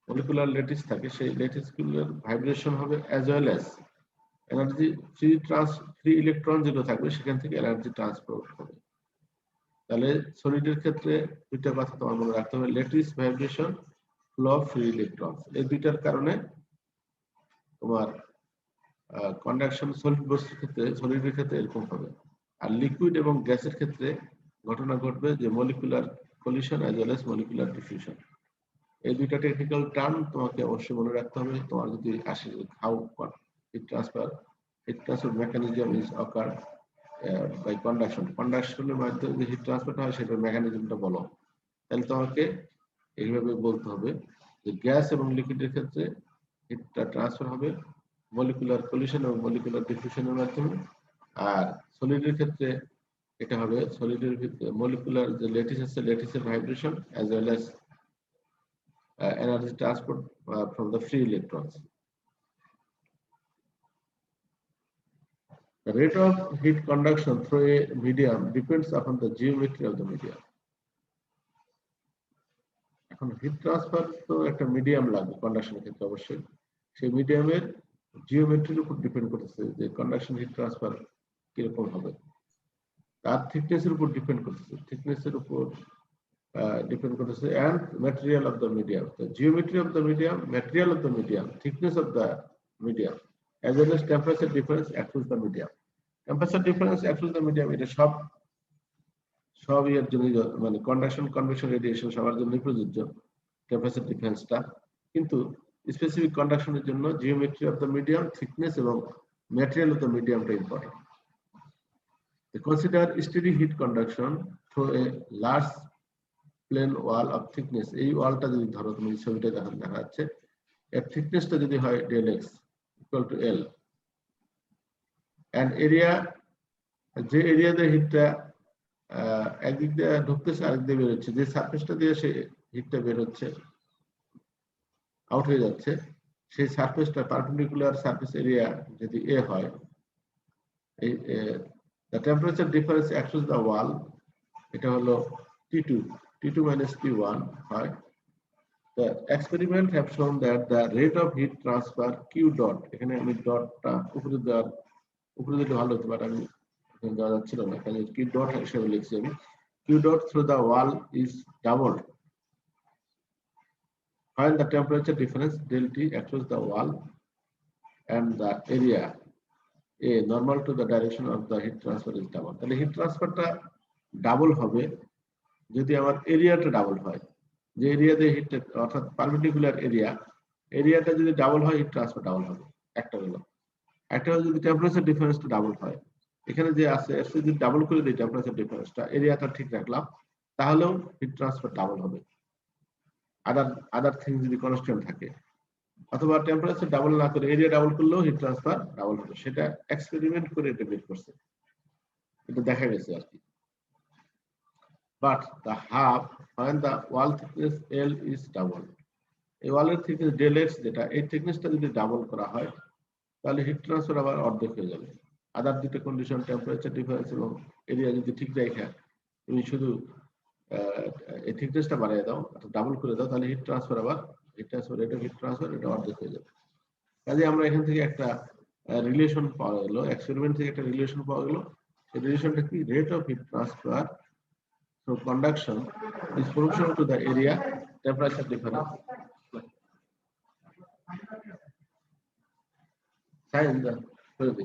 মলিকুলার ল্যাটিস থাকে, সেই ল্যাটিসগুলোর ভাইব্রেশন হবে as well as energy free electron যেগুলো থাকবে সেখান থেকে এনার্জি ট্রান্সপোর্ট হবে। তাহলে সলিডের ক্ষেত্রে দুইটা কথা তোমার মনে রাখতে হবে, lattice vibration, flow of free electron. এই দুইটার কারণে তোমার কন্ডাকশন সলিড বস্তুর ক্ষেত্রে, সলিডের ক্ষেত্রে এরকম হবে। আর লিকুইড এবং গ্যাসের ক্ষেত্রে ঘটনা ঘটবে যে molecular collision as well as molecular diffusion. এই দুইটা টেকনিক্যাল টার্ম তোমাকে অবশ্যই মনে রাখতে হবে। তোমার যদি আসে how heat transfer mechanism is occurred by conduction. কন্ডাকশনের মাধ্যমে যে হিট ট্রান্সফারটা হয় সেটার মেকানিজমটা বলো। তাহলে তোমাকে এইভাবে বলতে হবে যে গ্যাস এবং লিকুইডের ক্ষেত্রে হিটটা ট্রান্সফার হবে মলিকুলার কলিশন এবং মলিকুলার ডিফিউশনের মাধ্যমে, আর সলিডের ক্ষেত্রে এটা হবে সলিডের ভিতরে মলিকুলার যে ল্যাটিস আছে, ল্যাটিসের vibration as well as energy transport from the free electrons. The rate of heat conduction through a medium depends upon the geometry of the medium. এখন হিট ট্রান্সফার তো একটা মিডিয়াম লাগবে কন্ডাকশনের ক্ষেত্রে অবশ্যই। সেই মিডিয়ামের জিওমেট্রির উপর ডিপেন্ড করতেছে যে কন্ডাকশন হিট ট্রান্সফার কিরকম হবে, তার থিকনেসের উপর ডিপেন্ড করতেছে, থিকনেসের উপর depend করতেছে and material of the medium. The geometry of the medium, material of the medium, thickness of the medium, as well as temperature difference across the medium. Temperature difference across the medium এটা সব এর জন্য মানে conduction, convection, radiation সবার জন্য প্রযোজ্য temperature ডিফারেন্সটা, কিন্তু স্পেসিফিক কন্ডাকশনের জন্য geometry of the medium, thickness এবং ম্যাটেরিয়াল অফ দ্য মিডিয়ামটা important. Consider steady heat conduction through a large plane wall of thickness. এই ওয়ালটা যদি ধরো তুমি ছবিটা দেখা যাচ্ছে, এর থিকনেসটা যদি হয় del X equal to L, and area, যে এরিয়া দিয়ে হিটটা একদিক দিয়ে ঢুকতেছে আরেক দিয়ে বের হচ্ছে, যে সারফেসটা দিয়ে সে হিটটা বের হচ্ছে আউট হয়ে যাচ্ছে, সেই সারফেসটা পারপেন্ডিকুলার সারফেস এরিয়া যদি এ হয়, এই the temperature difference across the wall এটা হলো T2 minus T1 হয়। The experiment have shown that the rate of heat transfer Q dot, এখানে আমি ডটটা উপরে দিলে ভালো হতে পারে, আমি এখানে দেওয়া যাচ্ছিল না, কাজে Q dot হিসেবে লিখছি আমি। Q dot through the wall is doubled when the temperature difference del T across the wall and the area A normal to the direction of the heat transfer is double. তাহলে hit ট্রান্সফারটা double হবে যদি আমার এরিয়াটা double হয়, যে এরিয়াতে hit অর্থাৎ perpendicular এরিয়াটা যদি ডাবল হয় হিট ট্রান্সফার ডাবল হবে। একটা হলো যদি টেম্পারেচার ডিফারেন্সটা ডাবল হয়, এখানে যে আছে এর যদি ডাবল করে দিই টেম্পারেচার ডিফারেন্সটা, এরিয়াটা ঠিক রাখলাম, তাহলেও হিট ট্রান্সফার ডাবল হবে। আদার থিং যদি কনস্ট্যান্ট থাকে, অথবা টেম্পারেচার ডাবল না করে এরিয়া ডাবল করলেও হিট ট্রান্সফার ডাবল হবে। সেটা এক্সপেরিমেন্ট করে এটা বের করছে, এটা দেখা গেছে আর কি। But the half when the wall thickness L is doubled, এই ওয়ালের থিকনেস ডেল এক্স যেটা, এই থিকনেসটা যদি ডাবল করা হয় তাহলে হিট ট্রান্সফার আবার অর্ধেক হয়ে যাবে। আদার দুটো কন্ডিশন টেম্পারেচার ডিফারেন্স এবং এরিয়া যদি ঠিক রাখে তুমি শুধু এই থিকনেসটা বাড়িয়ে দাও অর্থাৎ ডাবল করে দাও, তাহলে hit transfer rate of heat transfer এটা অর্ধেক হয়ে যাবে। কাজে আমরা এখান থেকে একটা রিলেশন পাওয়া গেল, এক্সপেরিমেন্ট থেকে একটা রিলেশন পাওয়া গেল। সেই রিলেশনটা কি? Rate of heat transfer through conduction is proportional to the area temperature difference. Sign the query.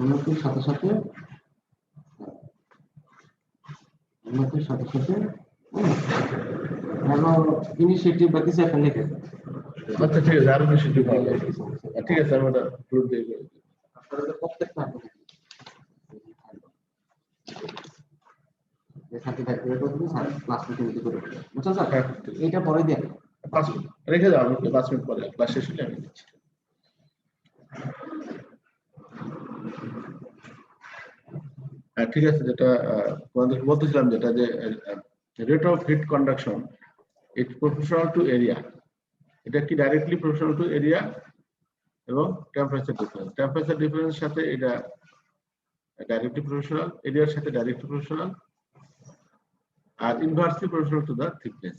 উন্নতির সাথে সাথে ইনিশিয়েটিভ বা কিছু একটা লিখে। আচ্ছা ঠিক আছে, আরো বেশি ঠিক আছে, আমরা ফ্লোর দিয়ে প্রত্যেকটা এইটা পরে দিয়ে 5 মিনিট রেখে দাও, আমি 5 মিনিট পরে ক্লাস শেষ হলে আমি দিচ্ছি। ঠিক আছে, যেটা তোমাদের বলতেছিলাম, যেটা যে rate of heat conduction it proportional to area, এটা কি ডাইরেক্টলি প্রপোর্শনাল টু এরিয়া এবং টেম্পারেচার ডিফারেন্সের সাথে এটা ডাইরেক্টলি প্রপোর্শনাল, এরিয়ার সাথে ডাইরেক্টলি প্রপোর্শনাল, আর inversely proportional to the thickness.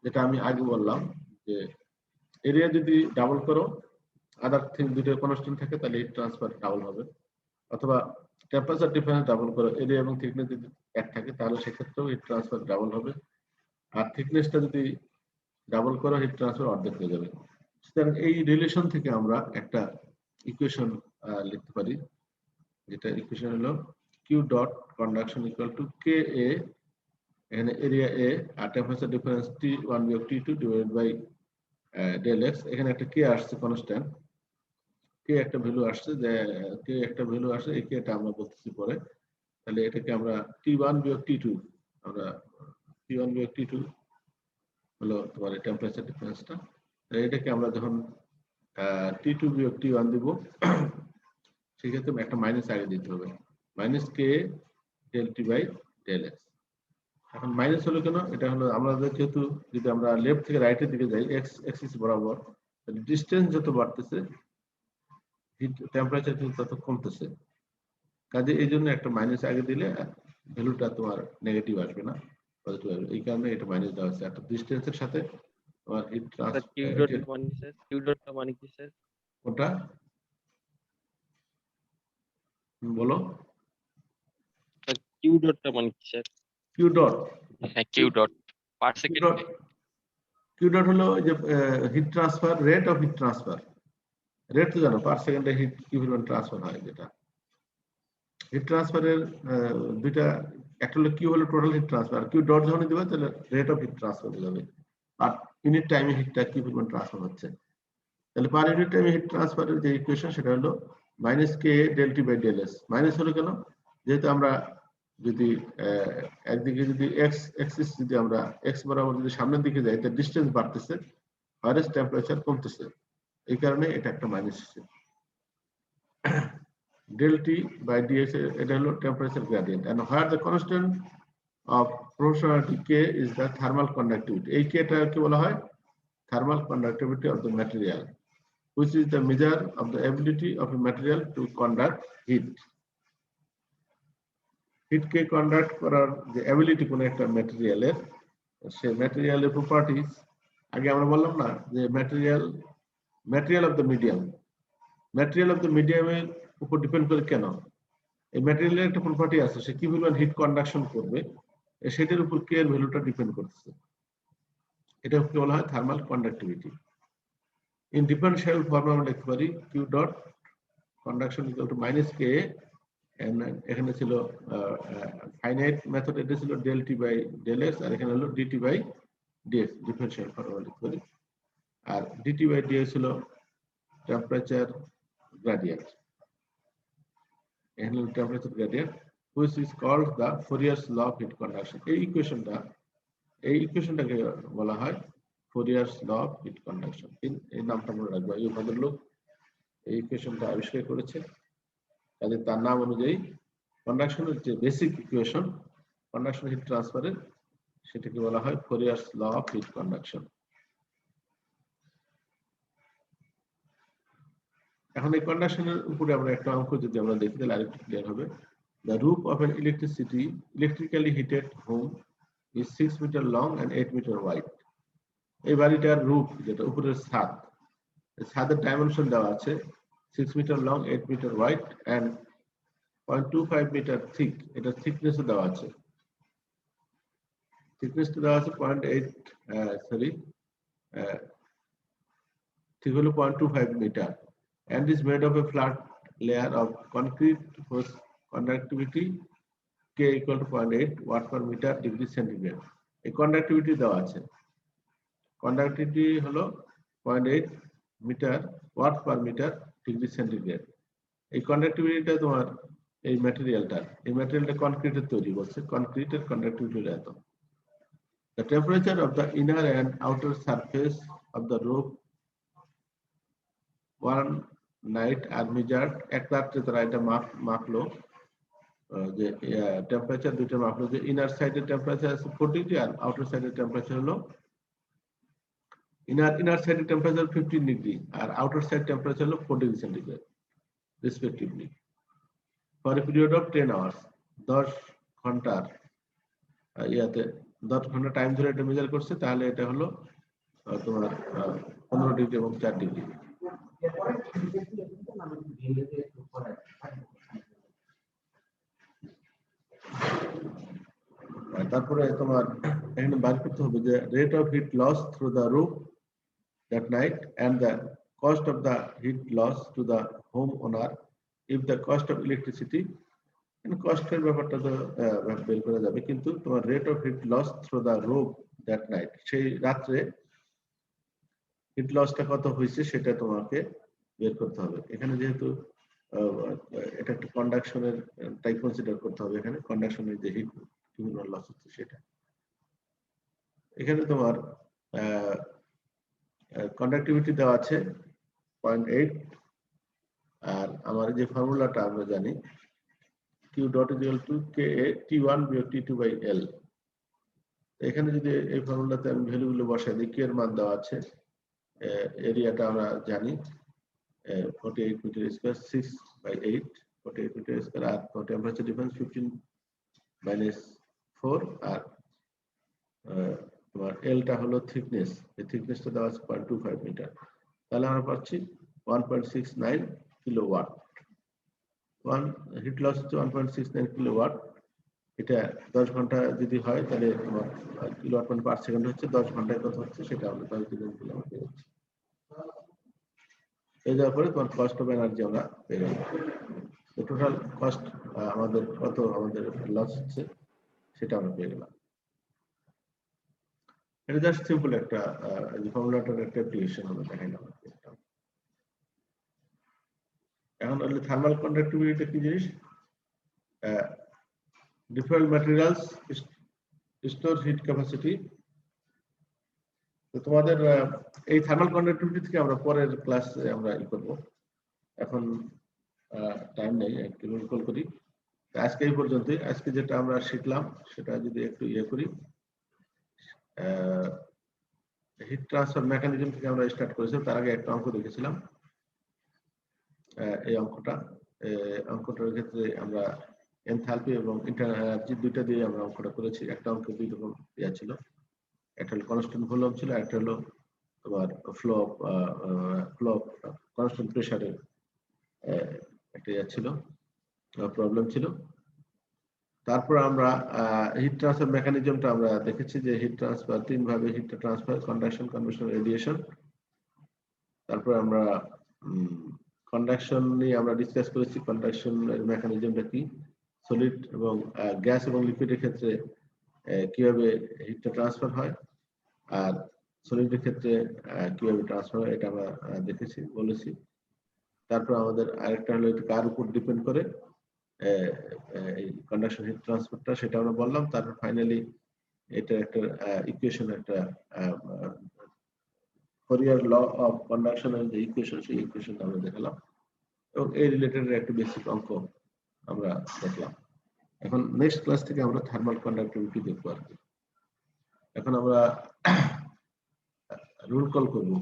যেটা আমি আগে বললাম যে এরিয়া যদি ডাবল করো, আদার থিং দুটো কনস্ট্যান্ট থাকে, তাহলে হিট ট্রান্সফার ডাবল হবে, অথবা টেম্পারেচার ডিফারেন্স ডাবল করো, এরিয়া এবং থিকনেস যদি এক থাকে তাহলে সেক্ষেত্রেও হিট ট্রান্সফার ডাবল হবে, আর থিকনেসটা যদি ডাবল করো হিট ট্রান্সফার অর্ধেক হয়ে যাবে। সুতরাং এই রিলেশন থেকে আমরা একটা ইকুয়েশন লিখতে পারি, যেটা ইকুয়েশন হলো Q dot conduction equal to K A, এখানে এরিয়া এ আর টেম্পারেচার ডিফারেন্স T1 বিয়োগ T2 divided by del x, এখানে একটা কে আসছে কনস্ট্যান্ট, কে একটা ভ্যালু আসছে, যে কে একটা ভ্যালু আসছে, এই কেটা আমরা বলতেছি পরে। তাহলে এটাকে আমরা T1 বিয়োগ T2, আমরা T1 বিয়োগ T2 হলো তোমার টেম্পারেচার ডিফারেন্সটা। এটাকে আমরা যখন T2 বিয়োগ T1 দিব, সেক্ষেত্রে একটা মাইনাস আগে দিতে হবে, minus K del T by del X. এখন মাইনাস হলো কেন? এটা হলো আমাদের যেহেতু যদি আমরা লেফট থেকে রাইটের দিকে যাই এক্স অ্যাক্সিস বরাবর, তাহলে ডিসটেন্স যত বাড়তেছে হিট টেম্পারেচার কিন্তু তত কমতেছে। কাজে এই জন্য একটা মাইনাস আগে দিলে ভ্যালুটা তোমার নেগেটিভ আসবে না, পজিটিভ আসবে। এই কারণে এটা মাইনাস দেওয়া হচ্ছে। একটা ডিসটেন্সের সাথে তোমার হিট স্যার কিউ ডট মানে কি স্যার? কিউ ডটটা মানে কি স্যার? ওটা বলো। কিউ ডটটা মানে কি স্যার? কিউ ডট, হ্যাঁ Q dot per Q second. Dot, Q dot হলো যে heat transfer, rate of heat transfer. Rate তো জানো, পার সেকেন্ডে হিট কি পরিমাণ ট্রান্সফার হয়। যেটা হিট ট্রান্সফারের দুইটা, একটা হলো কিউ হলো total heat transfer, Q dot যখন দিবে তাহলে রেট অফ হিট ট্রান্সফার হয়ে যাবে, আর ইউনিট টাইমে হিটটা কি পরিমাণ ট্রান্সফার হচ্ছে। তাহলে পার ইউনিট টাইমে হিট ট্রান্সফারের যে ইকুয়েশন সেটা হলো minus K del T by del S. Minus হলো কেন? যেহেতু আমরা যদি একদিকে যদি এক্স অ্যাক্সিস যদি আমরা এক্স বরাবর যদি সামনের দিকে যাই, তাহলে ডিসটেন্স বাড়তেছে, হাইয়েস্ট টেম্পারেচার কমতেছে, এই কারণে এটা একটা মাইনাস আছে। del T by dx, এটা হলো temperature gradient, and where the constant of proportionality K is the thermal conductivity. এই K টা কি বলা হয়? Thermal conductivity of the material, which is the measure of the ability of a material to conduct heat. Heat কে conduct করার যে ability কোন একটা ম্যাটেরিয়ালের, সে ম্যাটেরিয়ালের প্রপার্টিজ, আগে আমরা বললাম না যে material of the medium, material of the মিডিয়ামের উপর ডিপেন্ড করে। কেন? এই ম্যাটেরিয়ালের একটা প্রপার্টি আছে, সে কি পরিমাণ হিট কন্ডাকশন করবে, সেটার উপর কে এর ভ্যালুটা ডিপেন্ড করতেছে। এটা বলা হয় thermal conductivity. In differential form আমরা লিখতে পারি Q dot conduction equal to minus K, এখানে ছিল ফাইনাইট মেথড, এটা ছিল del T by del X, আর এখানে হলো DT by DX, differential form আমরা লিখতে পারি। আর ডিটি বাই ডিএক্স হলো টেম্পারেচার গ্রেডিয়েন্ট, এখানে হলো temperature gradient, which is called the Fourier's law of heat conduction. এই ইকুয়েশনটাকে বলা হয় Fourier's law of heat conduction। এই নামটা মনে রাখবো, এই ভদ্রলোক এই ইকুয়েশনটা আবিষ্কার করেছে, কাজে তার নাম অনুযায়ী কন্ডাকশনের যে বেসিক ইকুয়েশন কন্ডাকশন হিট ট্রান্সফারের, সেটাকে বলা হয় Fourier's law of heat conduction। এখন এই কন্ডাকশনের উপরে আমরা একটা অঙ্ক যদি আমরা দেখি তাহলে আরেকটু ক্লিয়ার হবে। The roof of an electrically heated home is 6 meter long and 8 meter wide. এই বাড়িটার রুফ, যেটা উপরের ছাদ, ছাদের ডাইমেনশন দেওয়া আছে 6 metre long, 8 metre wide and 0.25 metre thick. এটা থিকনেসও দেওয়া আছে, থিকনেসটা দেওয়া আছে 0.25 metre, and is made of a flat layer of concrete whose conductivity K equal to 0.8 watt per meter degree centigrade. এই কন্ডাক্টিভিটি দেওয়া আছে, কন্ডাক্টিভিটি হলো 0.8 metre watt per metre degree centigrade. এই কন্ডাক্টিভিটিটা তোমার এই ম্যাটেরিয়ালটা কনক্রিটের তৈরি করছে, কনক্রিটের কন্ডাক্টিভিটি এত। The temperature of the inner and outer surface of the roof one night are measured, এক রাত্রে তারা এটা মাপলো, যে টেম্পারেচার দুইটা মাপলো, যে ইনার সাইডের টেম্পারেচার আছে 40 ডিগ্রি আর আউটার সাইডের টেম্পারেচার হলো ইনার সাইডের টেম্পারেচার 15 ডিগ্রি আর আউটার সাইড টেম্পারেচার হলো 4 degree centigrade respectively, for a period of 10 hours. 10 ঘন্টার 10 ঘন্টা টাইম ধরে এটা মেজার করছে, তাহলে এটা হলো তোমার 15 ডিগ্রি এবং 4 ডিগ্রি। তারপরে তোমার এখানে বার করতে হবে যে rate of heat loss through the roof that night and the cost of the heat loss to the home owner if the cost of electricity, কস্টের ব্যাপারটা তো বের করা যাবে, কিন্তু তোমার rate of heat loss through the roof that night, সেই রাত্রে হিট লসটা কত হয়েছে সেটা তোমাকে বের করতে হবে। এখানে যেহেতু এটা একটা কন্ডাকশনের টাইপ কনসিডার করতে হবে, এখানে কন্ডাকশনের যে হিট লস হচ্ছে সেটা। এখানে তোমার কন্ডাক্টিভিটি দেওয়া আছে 0.8, আর আমার যে ফর্মুলাটা আমরা জানি Q dot is equal to KA T1 বিয়োগ T2 by L। এখানে যদি এই ফর্মুলাতে আমি ভ্যালুগুলো বসাই দিই, Q এর মান দেওয়া আছে, এরিয়াটা আমরা জানি 48 metre square, 6 by 8, 48 metre square, আর টেম্পারেচার ডিফারেন্স 15-4, আর তোমার এলটা হলো থিকনেস, এই থিকনেসটা দেওয়া আছে 0.25 মিটার। তাহলে আমরা পাচ্ছি 1.69 কিলোওয়াট। হিট লস হচ্ছে 1.69 কিলোওয়াট। এটা 10 ঘন্টা যদি হয় তাহলে তোমার কিলোওয়াট মানে পার সেকেন্ড হচ্ছে, 10 ঘন্টায় কত হচ্ছে সেটা আমরা 10 দ্বিগুণ কিলোওয়াট পেয়ে যাচ্ছি। এই যাওয়ার পরে তোমার কস্ট অফ এনার্জি আমরা পেয়ে গেলাম। টোটাল কস্ট আমাদের কত আমাদের লস হচ্ছে সেটা আমরা পেয়ে গেলাম। এটা জাস্ট সিম্পল একটা ফর্মুলাটার একটা অ্যাপ্লিকেশন আমরা দেখাইলাম। এখন হলো থার্মাল কন্ডাক্টিভিটি কি জিনিস? Different materials store hit capacity. তো তোমাদের এই থার্মাল কন্ডাক্টিভিটি থেকে আমরা পরের ক্লাসে আমরা করব, এখন টাইম নেই, একটু রিকল করি। আজকে এই পর্যন্তই। আজকে যেটা আমরা শিখলাম সেটা যদি একটু করি, হিট ট্রান্সফার মেকানিজম থেকে আমরা স্টার্ট করেছিলাম। তার আগে একটা অঙ্ক দেখেছিলাম, এই অঙ্কটার ক্ষেত্রে আমরা এনথালপি এবং এনার্জি দুইটা দিয়ে আমরা অঙ্কটা করেছি। একটা অঙ্কে দুই রকম ইয়া ছিল, একটা হলো কনস্ট্যান্ট ভলিউম ছিল, একটা হলো তোমার ফ্লো অফ কনস্ট্যান্ট প্রেসারের একটা ইয়া ছিল, প্রবলেম ছিল। তারপর আমরা হিট ট্রান্সফার মেকানিজমটা আমরা দেখেছি যে হিট ট্রান্সফার তিন ভাবে, heat transfer, conduction, convection, radiation. তারপর আমরা কন্ডাকশন নিয়ে আমরা ডিসকাস করেছি, কন্ডাকশনের মেকানিজমটা কি, সলিড এবং গ্যাস এবং লিকুইডের ক্ষেত্রে কিভাবে হিটটা ট্রান্সফার হয়, আর সলিডের ক্ষেত্রে কিভাবে ট্রান্সফার হয়, এটা আমরা দেখেছি, বলেছি। তারপর আমাদের আরেকটা হলো এটা কার উপর ডিপেন্ড করে এই কন্ডাকশন হিট ট্রান্সফারটা, সেটা আমরা বললাম। তারপর ফাইনালি এটা একটা ইকুয়েশন, একটা ফোরিয়ার ল অফ কন্ডাকশনের যে ইকুয়েশন, সেই ইকুয়েশন আমরা দেখালাম, এবং এই রিলেটেড একটা বেসিক অঙ্ক আমরা দেখলাম। এখন নেক্সট ক্লাস থেকে আমরা থার্মাল কন্ডাক্টিভিটি দেখবো আর কি। এখন আমরা রুল কল করবো।